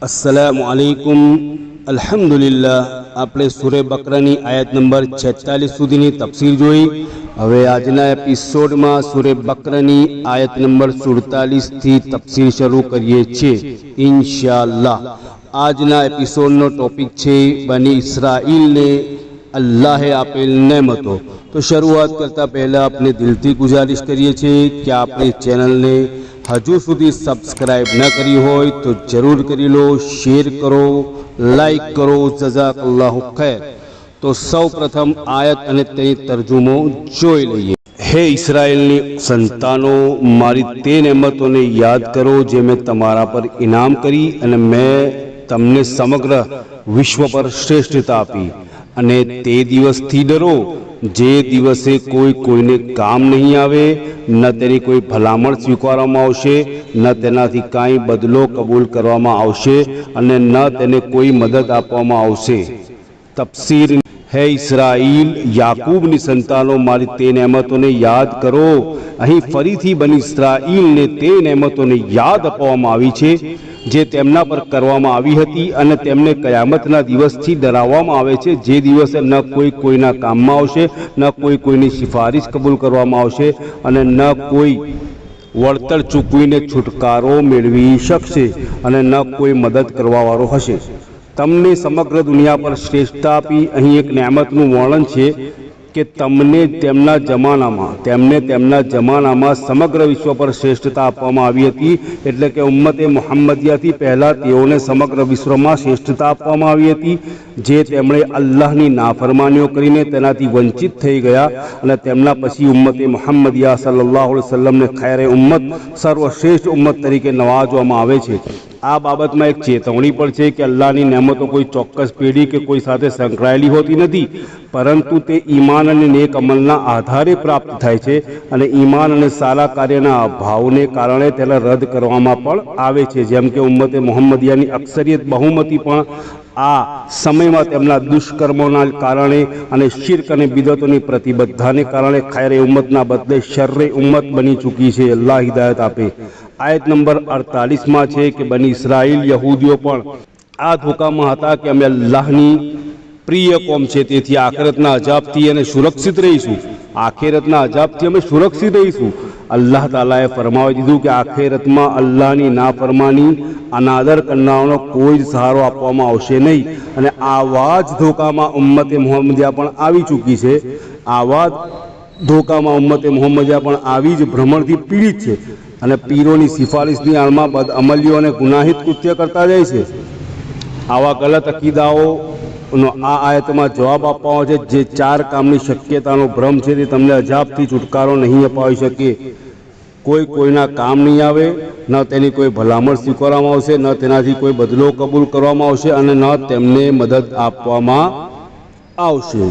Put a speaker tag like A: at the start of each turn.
A: अस्सलामु अलैकुम। अल्हम्दुलिल्लाह આપણે સૂરે બકરાની આયત નંબર 46 સુધીની તફસીર જોઈ। હવે આજના એપિસોડમાં સૂરે બકરાની આયત નંબર 47 થી તફસીર શરૂ કરીએ છીએ ઇન્શાઅલ્લાહ। આજના એપિસોડનો ટોપિક છે બની ઇસ્રાઈલને અલ્લાહે આપેલ નેમતો। તો શરૂઆત કરતા પહેલા આપણે દિલથી ગુજારિશ કરીએ છીએ કે આપણી ચેનલને हजू सुधी सब्सक्राइब न करी हो तो जरूर करी लो, शेर करो, लाइक करो, जज़ाकल्लाहु खैर। तो सौ प्रथम आयत अने तेनी तर्जुमो जोई लईए। हे इस्राएलनी संतानो, मारी ते नेमतोने याद करो जे मैं तमारा पर इनाम करी अने मैं तमने समग्र विश्व पर श्रेष्ठता आपी। अने ते दिवसथी डरो जे दिवसे कोई कोईने काम नहीं आवे, न तेनी कोई भलामण स्वीकारवामां आवशे, न तेनाथी काई बदलो कबूल करवामां आवशे अने न तेने कोई मदद आपवामां आवशे। तफसीर है इस्राएल याकूबनी संतानो, मारी ते नेमतोने याद करो। અહીં ફરીથી બની ઇસ્રાઈલને તે નેમતોને યાદ અપાવવામાં આવી છે જે તેમના પર કરવામાં આવી હતી અને તેમને કયામતના દિવસથી ડરાવવામાં આવે છે, જે દિવસે ન કોઈ કોઈના કામમાં આવશે, ન કોઈ કોઈની સિફારિશ કબૂલ કરવામાં આવશે અને ન કોઈ વળતર ચૂકવીને છુટકારો મેળવી શકશે અને ન કોઈ મદદ કરવાવાળો હશે। તમને સમગ્ર દુનિયા પર શ્રેષ્ઠતા આપી। અહીં એક નેમતનું વર્ણન છે કે તેમને તેમના જમાનામાં સમગ્ર વિશ્વ પર શ્રેષ્ઠતા આપવામાં આવી હતી, એટલે કે ઉમ્મતે મુહમ્મદિયાથી પહેલાં તેઓને સમગ્ર વિશ્વમાં શ્રેષ્ઠતા આપવામાં આવી હતી, જે તેમણે અલ્લાહની નાફરમાનીઓ કરીને તેનાથી વંચિત થઈ ગયા અને તેમના પછી ઉમ્મતે મુહમ્મદિયા સલ્લલ્લાહુ અલૈહિ વસલ્લમને ખૈરે ઉમ્મત, સર્વશ્રેષ્ઠ ઉમ્મત તરીકે નવાજવામાં આવે છે। આ બાબતમાં એક ચેતવણી પણ છે કે અલ્લાહની નેમતો કોઈ ચોક્કસ પેઢી કે કોઈ સાથે સંકળાયેલી હોતી નથી, પરંતુ તે ઈમાન અને નેક અમલના આધારે પ્રાપ્ત થાય છે અને ઈમાન અને સારા કાર્યના અભાવને કારણે તેને રદ કરવામાં પણ આવે છે। જેમ કે ઉમ્મતે મુહમ્મદિયાની અક્સરિયત બહુમતી પણ આ સમયમાં તેમના દુષ્કર્મોના કારણે અને શિર્ક અને બિદઅતોની પ્રતિબદ્ધતાને કારણે ખૈરે ઉમ્મતના બદલે શર્રે ઉમ્મત બની ચૂકી છે। અલ્લાહ હિદાયત આપે। आयत नंबर 48 में है कि बनी इस्राएल यहूदियों पर आ धोकामां हता कि अमे अल्लाहनी प्रिय कौम छे, तेथी आखिरतना अजाबथी अने सुरक्षित रहीशुं। आखिरतना अजाबथी अमे सुरक्षित रहीशुं। अल्लाह तालाए फरमावी दीधुं कि आखिरतमां अल्लाहनी नाफरमानी अनादर करनारानो कोई सहारो आपवामां आवशे नहीं अने आवा ज धोकामां उम्मते मुहम्मदिया पण आवी चूकी छे। आवा धोकामां उम्मते मुहम्मदिया पण आवी ज भ्रमणथी पीड़ित छे અને પીરોની સિફારિશની આડમાં બદઅમલીઓ અને ગુનાહિત કૃત્ય કરતા જાય છે। આવા ગલત અકીદાઓનો આ આયતમાં જવાબ આપવામાં છે જે ચાર કામની શક્યતાનો ભ્રમ છે તે તમને અજાબથી છુટકારો નહીં અપાવી શકે। કોઈ કોઈના કામ નહીં આવે, ન તેની કોઈ ભલામણ સ્વીકારવામાં આવશે, ન તેનાથી કોઈ બદલો કબૂલ કરવામાં આવશે અને ન તેમને મદદ આપવામાં આવશે।